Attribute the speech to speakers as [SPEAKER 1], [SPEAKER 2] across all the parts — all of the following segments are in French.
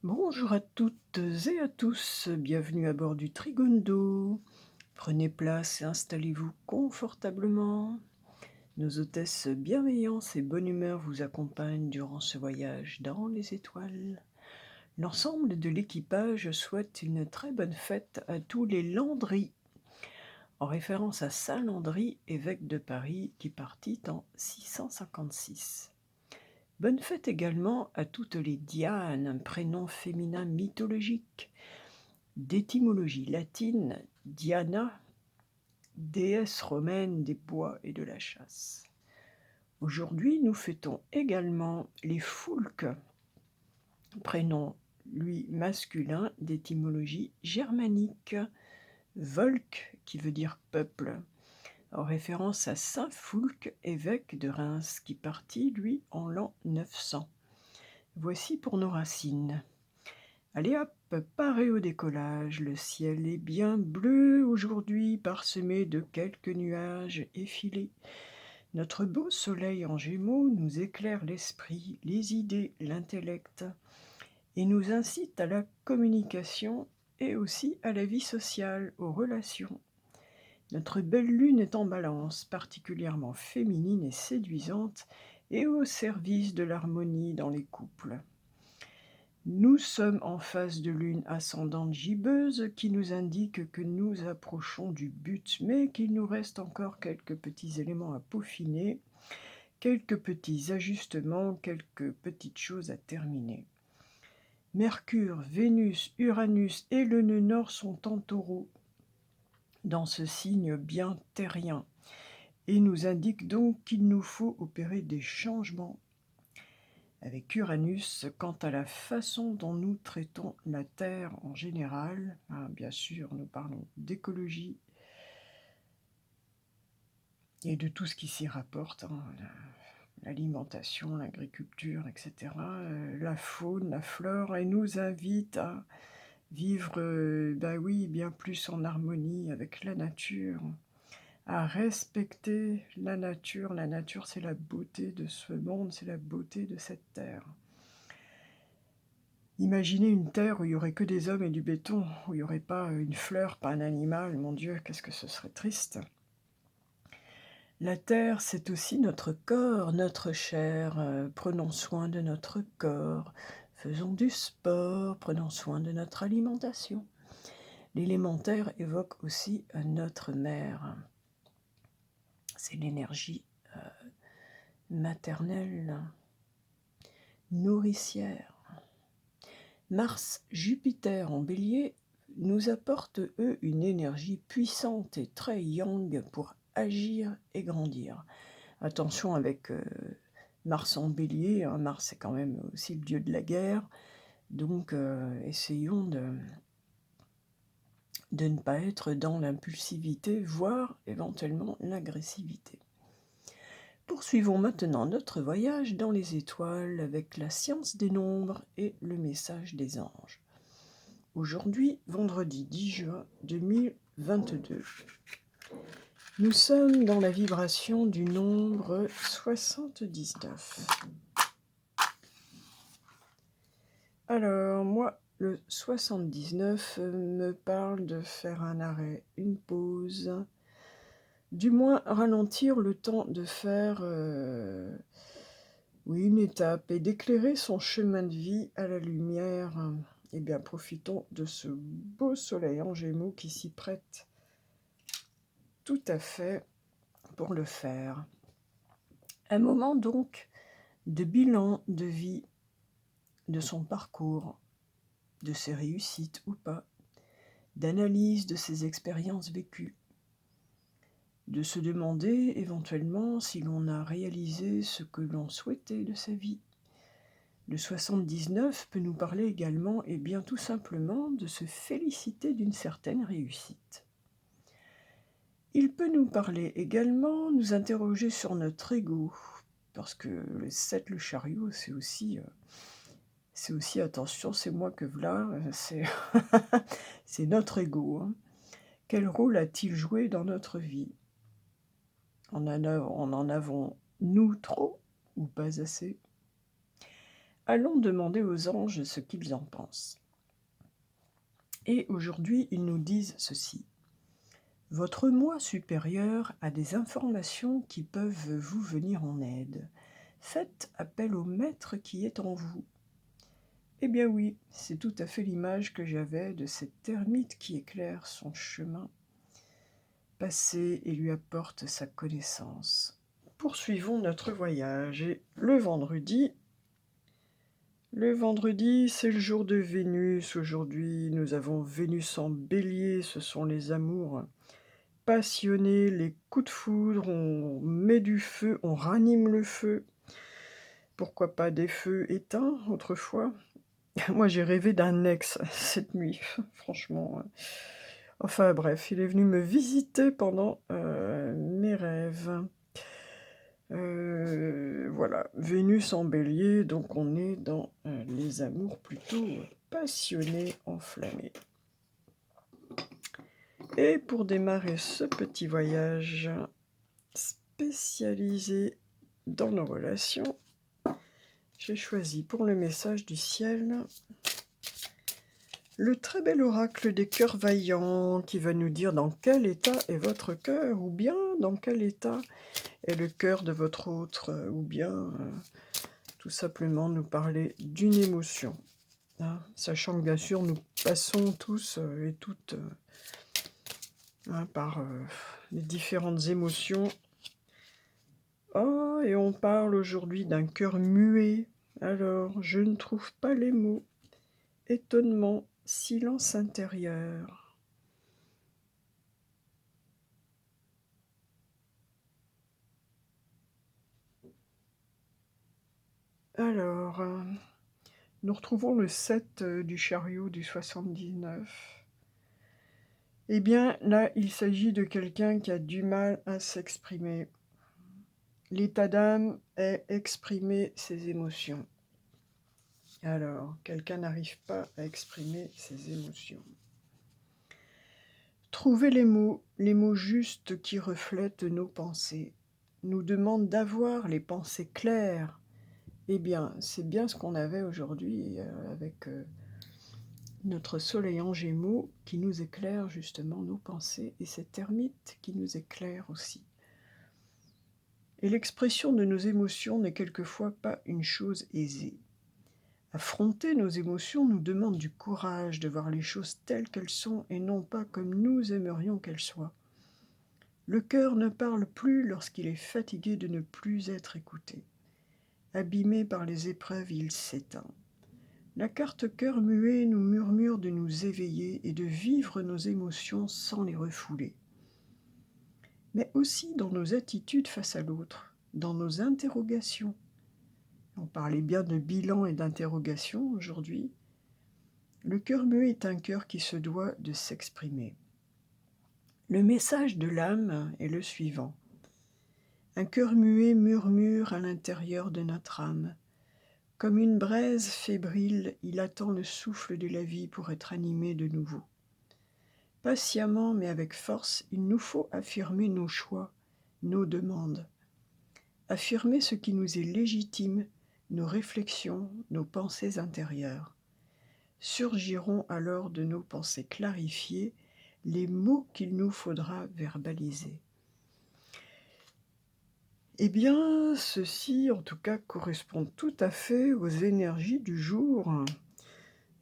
[SPEAKER 1] Bonjour à toutes et à tous, bienvenue à bord du Trigondo. Prenez place et installez-vous confortablement. Nos hôtesses bienveillance et bonne humeur vous accompagnent durant ce voyage dans les étoiles. L'ensemble de l'équipage souhaite une très bonne fête à tous les Landry, en référence à Saint Landry, évêque de Paris, qui partit en 656. Bonne fête également à toutes les Dianes, un prénom féminin mythologique, d'étymologie latine Diana, déesse romaine des bois et de la chasse. Aujourd'hui, nous fêtons également les Foulques, prénom lui masculin d'étymologie germanique, Volk qui veut dire peuple, en référence à saint Foulque, évêque de Reims, qui partit lui en l'an 900. Voici pour nos racines. Allez hop, paré au décollage, le ciel est bien bleu aujourd'hui, parsemé de quelques nuages effilés. Notre beau soleil en Gémeaux nous éclaire l'esprit, les idées, l'intellect, et nous incite à la communication et aussi à la vie sociale, aux relations. Notre belle lune est en Balance, particulièrement féminine et séduisante, et au service de l'harmonie dans les couples. Nous sommes en phase de lune ascendante gibbeuse qui nous indique que nous approchons du but, mais qu'il nous reste encore quelques petits éléments à peaufiner, quelques petits ajustements, quelques petites choses à terminer. Mercure, Vénus, Uranus et le nœud nord sont en Taureau, dans ce signe bien terrien, et nous indiquent donc qu'il nous faut opérer des changements. Avec Uranus, quant à la façon dont nous traitons la Terre en général, bien sûr, nous parlons d'écologie et de tout ce qui s'y rapporte, l'alimentation, l'agriculture, etc., la faune, la flore, et nous invite à vivre, bien plus en harmonie avec la nature, à respecter la nature. La nature, c'est la beauté de ce monde, c'est la beauté de cette terre. Imaginez une terre où il n'y aurait que des hommes et du béton, où il n'y aurait pas une fleur, pas un animal, mon Dieu, qu'est-ce que ce serait triste. La terre, c'est aussi notre corps, notre chair. Prenons soin de notre corps, faisons du sport, prenons soin de notre alimentation. L'élémentaire évoque aussi notre mère. C'est l'énergie maternelle, nourricière. Mars, Jupiter en Bélier nous apportent, eux, une énergie puissante et très yang pour agir et grandir. Attention avec Mars en Bélier, Mars c'est quand même aussi le dieu de la guerre, donc essayons de ne pas être dans l'impulsivité, voire éventuellement l'agressivité. Poursuivons maintenant notre voyage dans les étoiles avec la science des nombres et le message des anges. Aujourd'hui, vendredi 10 juin 2022, nous sommes dans la vibration du nombre 79. Alors, moi, le 79 me parle de faire un arrêt, une pause, du moins ralentir le temps de faire une étape et d'éclairer son chemin de vie à la lumière. Eh bien, profitons de ce beau soleil en Gémeaux qui s'y prête tout à fait pour le faire. Un moment donc de bilan de vie, de son parcours, de ses réussites ou pas, d'analyse de ses expériences vécues, de se demander éventuellement si l'on a réalisé ce que l'on souhaitait de sa vie. Le 79 peut nous parler également, et bien tout simplement, de se féliciter d'une certaine réussite. Il peut nous parler également, nous interroger sur notre ego, parce que le 7, le chariot, c'est aussi attention, c'est moi que v'là, c'est notre ego. Quel rôle a-t-il joué dans notre vie ? En en avons-nous trop ou pas assez ? Allons demander aux anges ce qu'ils en pensent. Et aujourd'hui, ils nous disent ceci. Votre moi supérieur a des informations qui peuvent vous venir en aide. Faites appel au maître qui est en vous. Eh bien oui, c'est tout à fait l'image que j'avais de cette ermite qui éclaire son chemin passé et lui apporte sa connaissance. Poursuivons notre voyage et le vendredi, c'est le jour de Vénus. Aujourd'hui, nous avons Vénus en bélier, ce sont les amours passionnés, les coups de foudre, on met du feu, on ranime le feu. Pourquoi pas des feux éteints autrefois? Moi, j'ai rêvé d'un ex cette nuit, franchement. Enfin bref, il est venu me visiter pendant mes rêves. Voilà, Vénus en bélier, donc on est dans les amours plutôt passionnés, enflammés. Et pour démarrer ce petit voyage spécialisé dans nos relations, j'ai choisi pour le message du ciel le très bel oracle des cœurs vaillants qui va nous dire dans quel état est votre cœur, ou bien dans quel état est le cœur de votre autre, ou bien tout simplement nous parler d'une émotion. Hein, sachant que bien sûr nous passons tous et toutes par les différentes émotions. Oh, et on parle aujourd'hui d'un cœur muet. Alors, je ne trouve pas les mots. Étonnement, silence intérieur. Alors, nous retrouvons le 7 du chariot du 79. Eh bien, là, il s'agit de quelqu'un qui a du mal à s'exprimer. L'état d'âme est exprimer ses émotions. Alors, quelqu'un n'arrive pas à exprimer ses émotions. Trouver les mots justes qui reflètent nos pensées, nous demande d'avoir les pensées claires. Eh bien, c'est bien ce qu'on avait aujourd'hui avec notre soleil en Gémeaux qui nous éclaire justement nos pensées et cette ermite qui nous éclaire aussi. Et l'expression de nos émotions n'est quelquefois pas une chose aisée. Affronter nos émotions nous demande du courage de voir les choses telles qu'elles sont et non pas comme nous aimerions qu'elles soient. Le cœur ne parle plus lorsqu'il est fatigué de ne plus être écouté. Abîmé par les épreuves, il s'éteint. La carte cœur muet nous murmure de nous éveiller et de vivre nos émotions sans les refouler. Mais aussi dans nos attitudes face à l'autre, dans nos interrogations. On parlait bien de bilan et d'interrogation aujourd'hui. Le cœur muet est un cœur qui se doit de s'exprimer. Le message de l'âme est le suivant. Un cœur muet murmure à l'intérieur de notre âme. Comme une braise fébrile, il attend le souffle de la vie pour être animé de nouveau. Patiemment mais avec force, il nous faut affirmer nos choix, nos demandes. Affirmer ce qui nous est légitime, nos réflexions, nos pensées intérieures. Surgiront alors de nos pensées clarifiées les mots qu'il nous faudra verbaliser. Eh bien, ceci, en tout cas, correspond tout à fait aux énergies du jour,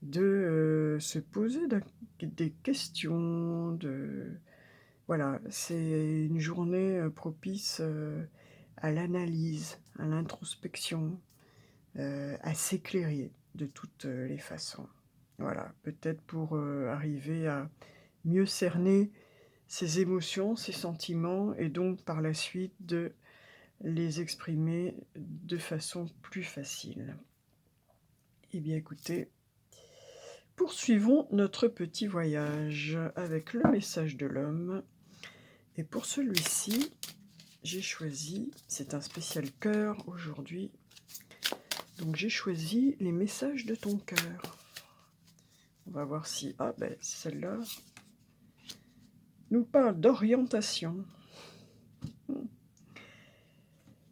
[SPEAKER 1] de se poser des questions, Voilà, c'est une journée propice à l'analyse, à l'introspection, à s'éclairer de toutes les façons. Voilà, peut-être pour arriver à mieux cerner ses émotions, ses sentiments, et donc par la suite de les exprimer de façon plus facile. Eh bien écoutez, poursuivons notre petit voyage avec le message de l'homme. Et pour celui-ci, j'ai choisi, c'est un spécial cœur aujourd'hui, donc j'ai choisi les messages de ton cœur. On va voir si, celle-là nous parle d'orientation.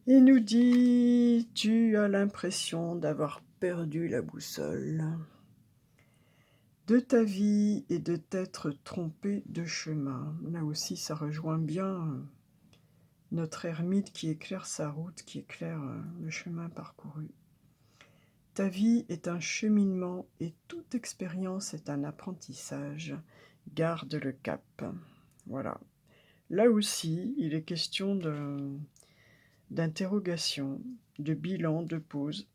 [SPEAKER 1] Il nous dit, tu as l'impression d'avoir perdu la boussole. De ta vie et de t'être trompé de chemin. Là aussi, ça rejoint bien notre ermite qui éclaire sa route, qui éclaire le chemin parcouru. Ta vie est un cheminement et toute expérience est un apprentissage. Garde le cap. Voilà. Là aussi, il est question d'interrogation, de bilan, de pause,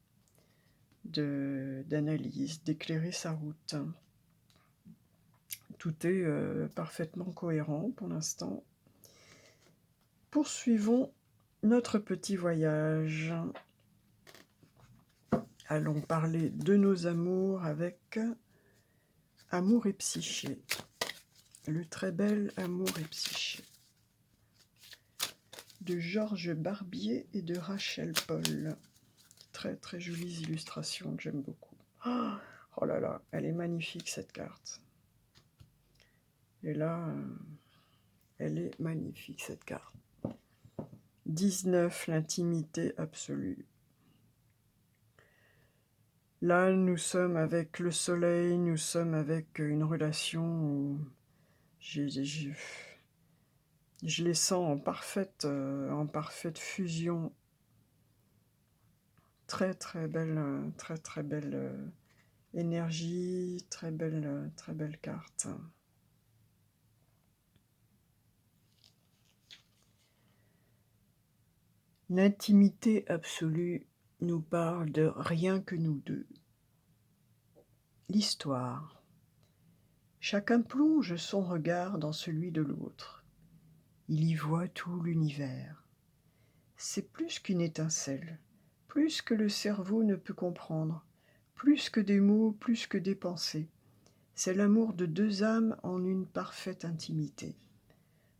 [SPEAKER 1] d'analyse, d'éclairer sa route. Tout est parfaitement cohérent pour l'instant. Poursuivons notre petit voyage. Allons parler de nos amours avec Amour et Psyché. Le très bel Amour et Psyché. De Georges Barbier et de Rachel Paul. Très très jolies illustrations que j'aime beaucoup. Oh là là, elle est magnifique cette carte. Et là, elle est magnifique cette carte. 19, l'intimité absolue. Là, nous sommes avec le soleil, nous sommes avec une relation où je les sens en parfaite fusion. Très très belle énergie, très belle carte. L'intimité absolue nous parle de rien que nous deux. L'histoire. Chacun plonge son regard dans celui de l'autre. Il y voit tout l'univers. C'est plus qu'une étincelle, plus que le cerveau ne peut comprendre, plus que des mots, plus que des pensées. C'est l'amour de deux âmes en une parfaite intimité.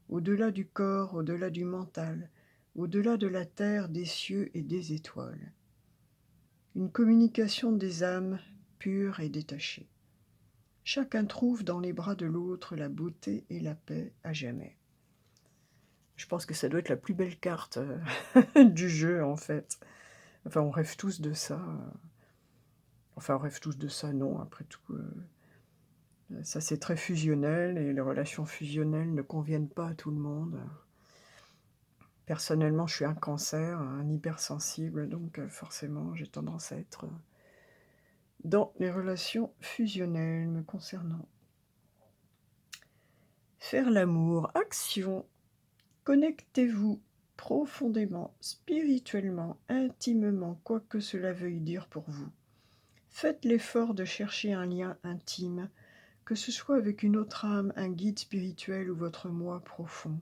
[SPEAKER 1] Au-delà du corps, au-delà du mental, au-delà de la terre, des cieux et des étoiles. Une communication des âmes pure et détachée. Chacun trouve dans les bras de l'autre la beauté et la paix à jamais. Je pense que ça doit être la plus belle carte du jeu, en fait. Enfin, on rêve tous de ça. Enfin, on rêve tous de ça, non, après tout. Ça, c'est très fusionnel, et les relations fusionnelles ne conviennent pas à tout le monde. Personnellement, je suis un cancer, un hypersensible, donc forcément, j'ai tendance à être dans les relations fusionnelles me concernant. Faire l'amour, action. Connectez-vous profondément, spirituellement, intimement, quoi que cela veuille dire pour vous. Faites l'effort de chercher un lien intime, que ce soit avec une autre âme, un guide spirituel ou votre moi profond.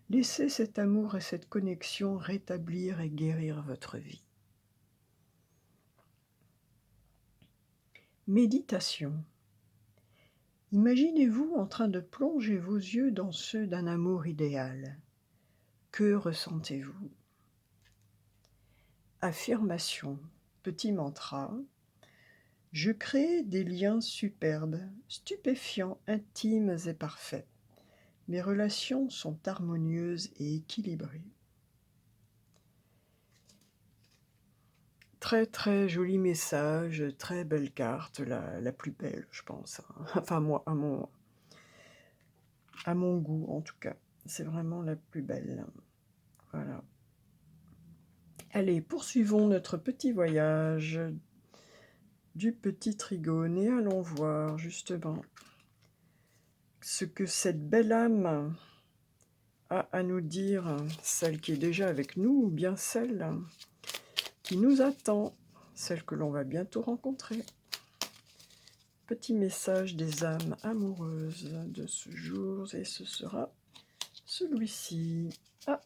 [SPEAKER 1] Laissez cet amour et cette connexion rétablir et guérir votre vie. Méditation. Imaginez-vous en train de plonger vos yeux dans ceux d'un amour idéal. Que ressentez-vous? Affirmation. Petit mantra. Je crée des liens superbes, stupéfiants, intimes et parfaits. Mes relations sont harmonieuses et équilibrées. Très très joli message, très belle carte, la plus belle, je pense. Enfin, moi, à mon goût, en tout cas. C'est vraiment la plus belle. Voilà. Allez, poursuivons notre petit voyage du petit trigone et allons voir justement ce que cette belle âme a à nous dire, celle qui est déjà avec nous ou bien celle qui nous attend, celle que l'on va bientôt rencontrer. Petit message des âmes amoureuses de ce jour, et ce sera celui-ci. Ah,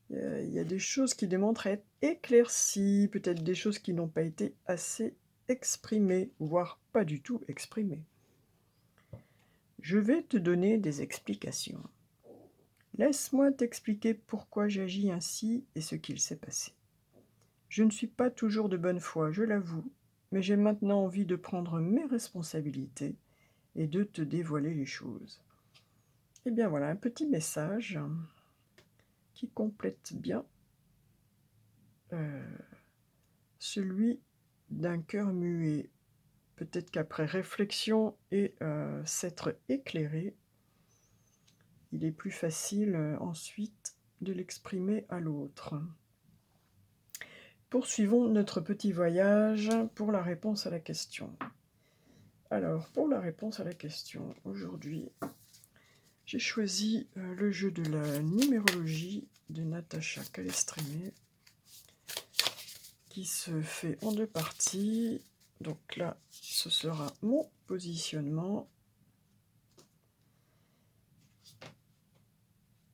[SPEAKER 1] il y a des choses qui démontrent être éclaircies, peut-être des choses qui n'ont pas été assez exprimées, voire pas du tout exprimées. Je vais te donner des explications. Laisse-moi t'expliquer pourquoi j'agis ainsi et ce qu'il s'est passé. Je ne suis pas toujours de bonne foi, je l'avoue, mais j'ai maintenant envie de prendre mes responsabilités et de te dévoiler les choses. Eh bien voilà, un petit message qui complète bien celui d'un cœur muet. Peut-être qu'après réflexion et s'être éclairé, il est plus facile, ensuite de l'exprimer à l'autre. Poursuivons notre petit voyage pour la réponse à la question. Alors, pour la réponse à la question, aujourd'hui, j'ai choisi le jeu de la numérologie de Natacha Calestrémé, qui se fait en 2 parties. Donc là, ce sera mon positionnement.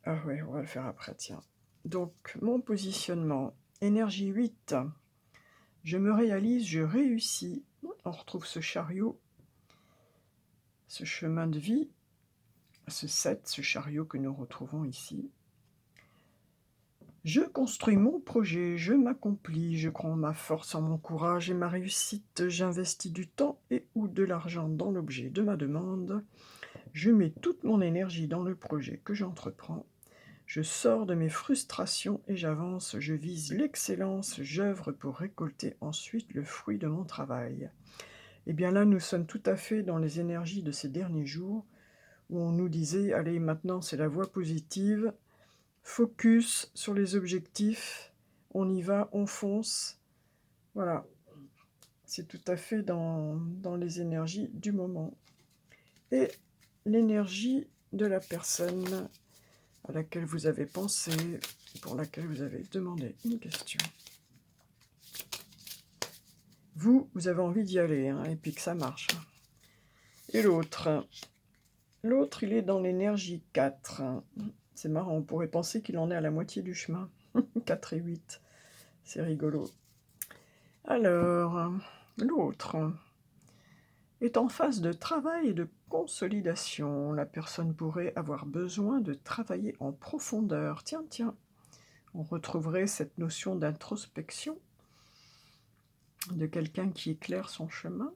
[SPEAKER 1] Ah ouais, on va le faire après, tiens. Donc, mon positionnement, énergie 8. Je me réalise, je réussis. On retrouve ce chariot, ce chemin de vie, ce 7, ce chariot que nous retrouvons ici. Je construis mon projet, je m'accomplis, je crois en ma force, en mon courage et ma réussite. J'investis du temps et ou de l'argent dans l'objet de ma demande. Je mets toute mon énergie dans le projet que j'entreprends. Je sors de mes frustrations et j'avance, je vise l'excellence, j'œuvre pour récolter ensuite le fruit de mon travail. Et bien là, nous sommes tout à fait dans les énergies de ces derniers jours, où on nous disait, allez, maintenant c'est la voie positive, focus sur les objectifs, on y va, on fonce. Voilà, c'est tout à fait dans les énergies du moment. Et l'énergie de la personne à laquelle vous avez pensé, pour laquelle vous avez demandé une question. Vous avez envie d'y aller, hein, et puis que ça marche. Et l'autre, il est dans l'énergie 4. C'est marrant, on pourrait penser qu'il en est à la moitié du chemin. 4 et 8, c'est rigolo. Alors, l'autre est en phase de travail et de consolidation. La personne pourrait avoir besoin de travailler en profondeur. Tiens, on retrouverait cette notion d'introspection de quelqu'un qui éclaire son chemin.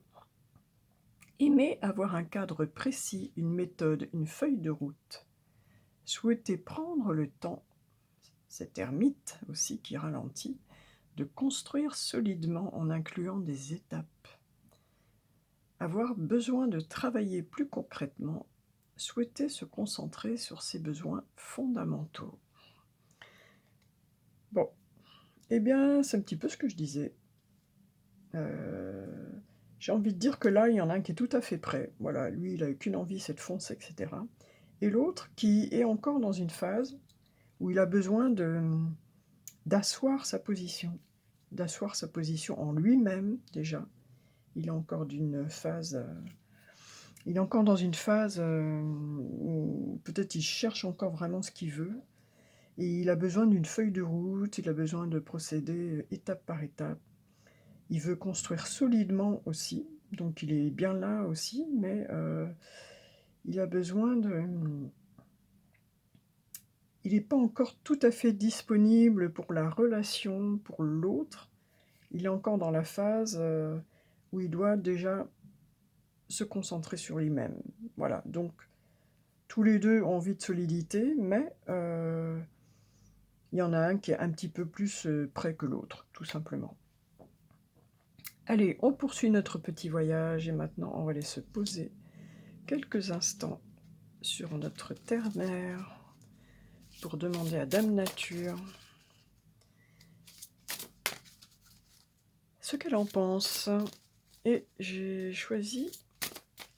[SPEAKER 1] Aimer avoir un cadre précis, une méthode, une feuille de route. Souhaiter prendre le temps, cet ermite aussi qui ralentit, de construire solidement en incluant des étapes. Avoir besoin de travailler plus concrètement, souhaiter se concentrer sur ses besoins fondamentaux. Bon, eh bien, c'est un petit peu ce que je disais. J'ai envie de dire que là, il y en a un qui est tout à fait prêt. Voilà, lui, il n'a qu'une envie, c'est de foncer, etc. Et l'autre qui est encore dans une phase où il a besoin d'asseoir sa position en lui-même déjà. Il est encore dans une phase où peut-être il cherche encore vraiment ce qu'il veut. Et il a besoin d'une feuille de route, il a besoin de procéder étape par étape. Il veut construire solidement aussi, donc il est bien là aussi, mais il a besoin il n'est pas encore tout à fait disponible pour la relation, pour l'autre. Il est encore dans la phase où il doit déjà se concentrer sur lui-même. Voilà, donc tous les deux ont envie de solidité, mais il y en a un qui est un petit peu plus près que l'autre, tout simplement. Allez, on poursuit notre petit voyage et maintenant on va aller se poser quelques instants sur notre terre-mère pour demander à Dame Nature ce qu'elle en pense. Et j'ai choisi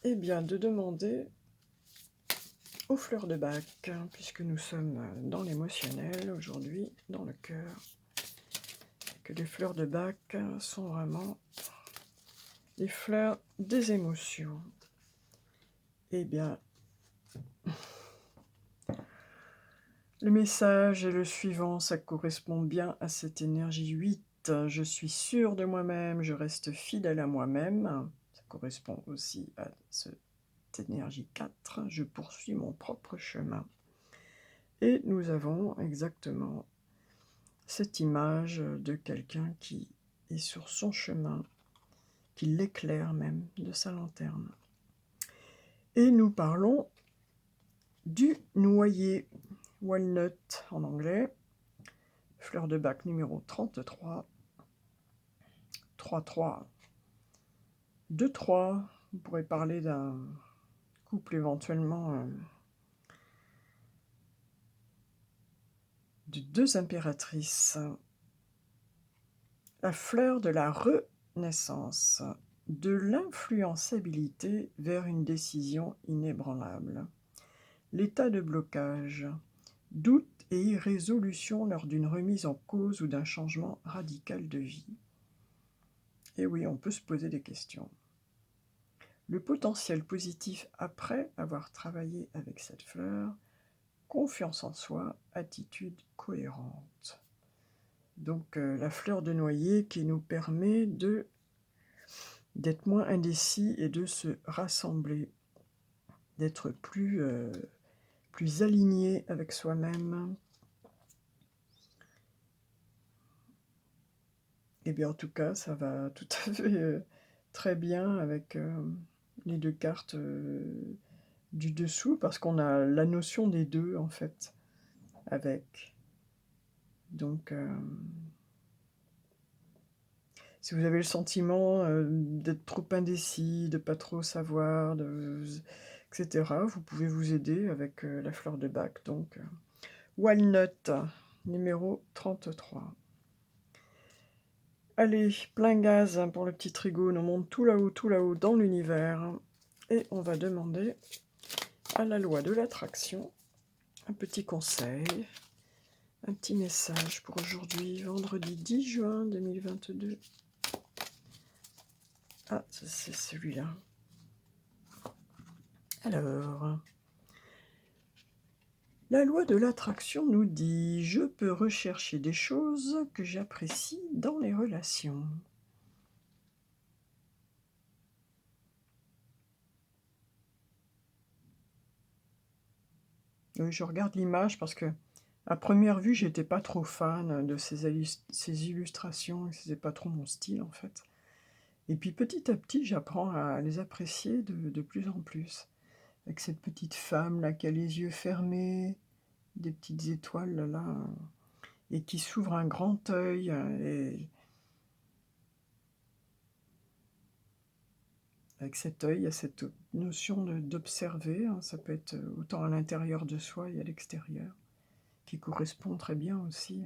[SPEAKER 1] de demander aux fleurs de Bach, puisque nous sommes dans l'émotionnel aujourd'hui, dans le cœur, que les fleurs de Bach sont vraiment les fleurs des émotions. Eh bien, le message est le suivant, ça correspond bien à cette énergie 8. Je suis sûre de moi-même, je reste fidèle à moi-même. Ça correspond aussi à cette énergie 4. Je poursuis mon propre chemin. Et nous avons exactement cette image de quelqu'un qui est sur son chemin, qui l'éclaire même de sa lanterne. Et nous parlons du noyer, walnut en anglais, fleur de Bach numéro 33, 3-3. 2-3. Vous pourrez parler d'un couple éventuellement de 2 impératrices. La fleur de la renaissance, de l'influençabilité vers une décision inébranlable. L'état de blocage, doute et irrésolution lors d'une remise en cause ou d'un changement radical de vie. Et oui, on peut se poser des questions. Le potentiel positif après avoir travaillé avec cette fleur, confiance en soi, attitude cohérente. Donc la fleur de noyer qui nous permet d'être moins indécis et de se rassembler, d'être plus aligné avec soi-même. Et bien en tout cas, ça va tout à fait très bien avec les 2 cartes du dessous, parce qu'on a la notion des 2 en fait, avec. Donc si vous avez le sentiment d'être trop indécis, de pas trop savoir, etc., vous pouvez vous aider avec la fleur de Bach. Donc Walnut, numéro 33. Allez, plein gaz pour le petit trigone, on monte tout là-haut dans l'univers. Et on va demander à la loi de l'attraction un petit conseil, un petit message pour aujourd'hui, vendredi 10 juin 2022. Ah, c'est celui-là. Alors, la loi de l'attraction nous dit « Je peux rechercher des choses que j'apprécie dans les relations ». Oui, je regarde l'image parce que, à première vue, j'étais pas trop fan de ces illustrations, c'était pas trop mon style en fait. Et puis petit à petit, j'apprends à les apprécier de plus en plus. Avec cette petite femme là qui a les yeux fermés, des petites étoiles là, et qui s'ouvre un grand œil. Et avec cet œil, il y a cette notion d'observer, hein, ça peut être autant à l'intérieur de soi et à l'extérieur, qui correspond très bien aussi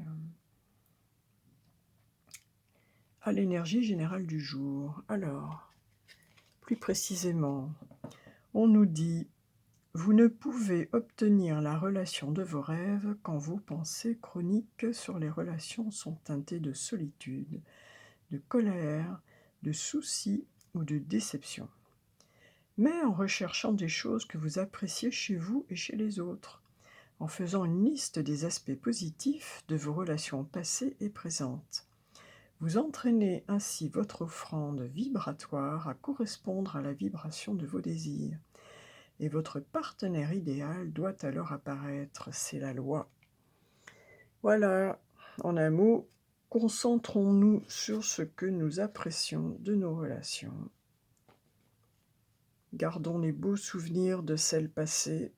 [SPEAKER 1] à l'énergie générale du jour. Alors, plus précisément, on nous dit « Vous ne pouvez obtenir la relation de vos rêves quand vos pensées chroniques sur les relations sont teintées de solitude, de colère, de soucis ou de déception. Mais en recherchant des choses que vous appréciez chez vous et chez les autres, en faisant une liste des aspects positifs de vos relations passées et présentes. Vous entraînez ainsi votre offrande vibratoire à correspondre à la vibration de vos désirs. Et votre partenaire idéal doit alors apparaître, c'est la loi. » Voilà, en un mot, concentrons-nous sur ce que nous apprécions de nos relations. Gardons les beaux souvenirs de celles passées.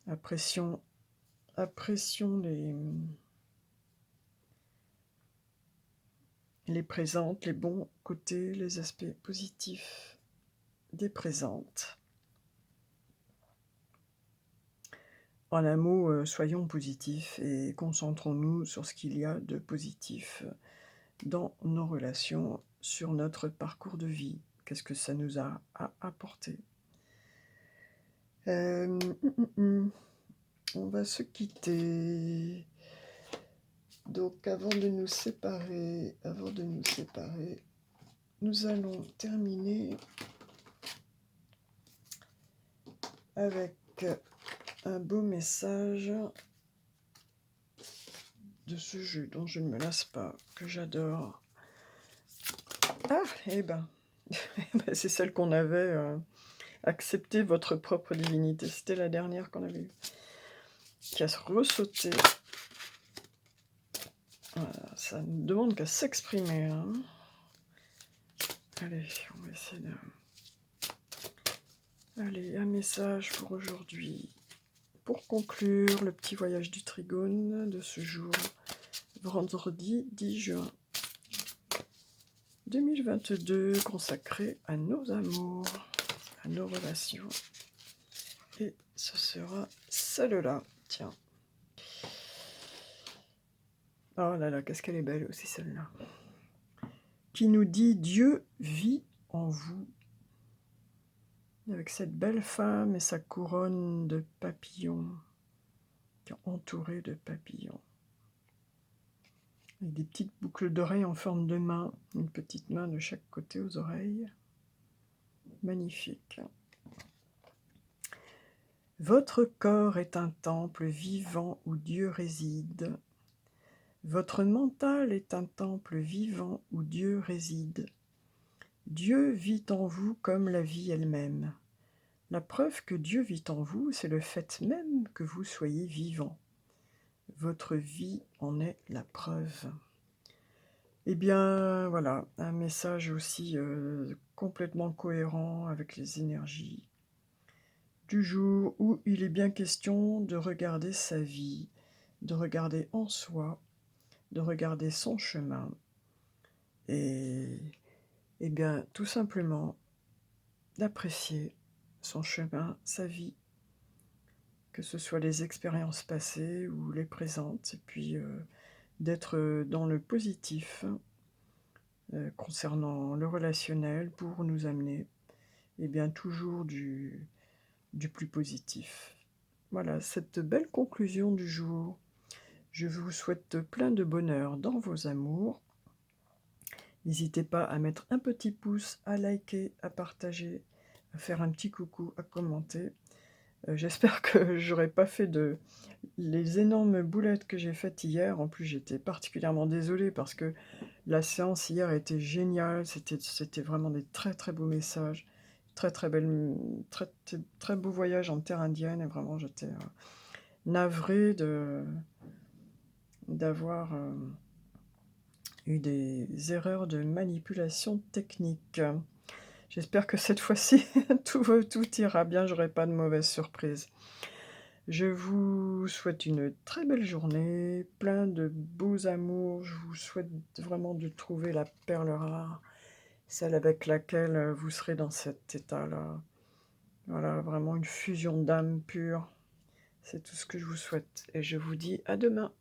[SPEAKER 1] Apprécions les présentes, les bons côtés, les aspects positifs des présentes. En un mot, soyons positifs et concentrons-nous sur ce qu'il y a de positif dans nos relations, sur notre parcours de vie. Qu'est-ce que ça nous a apporté ? On va se quitter. Donc avant de nous séparer, nous allons terminer avec un beau message de ce jeu dont je ne me lasse pas, que j'adore. Ah, eh ben, c'est celle qu'on avait accepté, votre propre divinité. C'était la dernière qu'on avait eue, qui a ressauté. Voilà, ça ne demande qu'à s'exprimer. Hein. Allez, on va essayer de... Allez, un message pour aujourd'hui. Pour conclure le petit voyage du Trigone de ce jour, vendredi 10 juin. 2022 consacré à nos amours, à nos relations. Et ce sera celle-là, tiens. Oh là là, qu'est-ce qu'elle est belle aussi celle-là. Qui nous dit « Dieu vit en vous ». Avec cette belle femme et sa couronne de papillons, entourée de papillons. Avec des petites boucles d'oreilles en forme de main, une petite main de chaque côté aux oreilles. Magnifique. Votre corps est un temple vivant où Dieu réside. Votre mental est un temple vivant où Dieu réside. Dieu vit en vous comme la vie elle-même. La preuve que Dieu vit en vous, c'est le fait même que vous soyez vivant. Votre vie en est la preuve. Eh bien, voilà, un message aussi complètement cohérent avec les énergies du jour où il est bien question de regarder sa vie, de regarder en soi, de regarder son chemin et bien tout simplement d'apprécier son chemin, sa vie, que ce soit les expériences passées ou les présentes, et puis d'être dans le positif concernant le relationnel pour nous amener bien toujours du plus positif. Voilà, cette belle conclusion du jour. Je vous souhaite plein de bonheur dans vos amours. N'hésitez pas à mettre un petit pouce, à liker, à partager, à faire un petit coucou, à commenter. J'espère que j'aurais pas fait les énormes boulettes que j'ai faites hier. En plus, j'étais particulièrement désolée parce que la séance hier était géniale. C'était vraiment des très très beaux messages. Très belle, très beau voyage en terre indienne. Et vraiment, j'étais navrée d'avoir eu des erreurs de manipulation technique. J'espère que cette fois-ci, tout ira bien, j'aurai pas de mauvaises surprises. Je vous souhaite une très belle journée, plein de beaux amours. Je vous souhaite vraiment de trouver la perle rare, celle avec laquelle vous serez dans cet état-là. Voilà, vraiment une fusion d'âme pure. C'est tout ce que je vous souhaite. Et je vous dis à demain.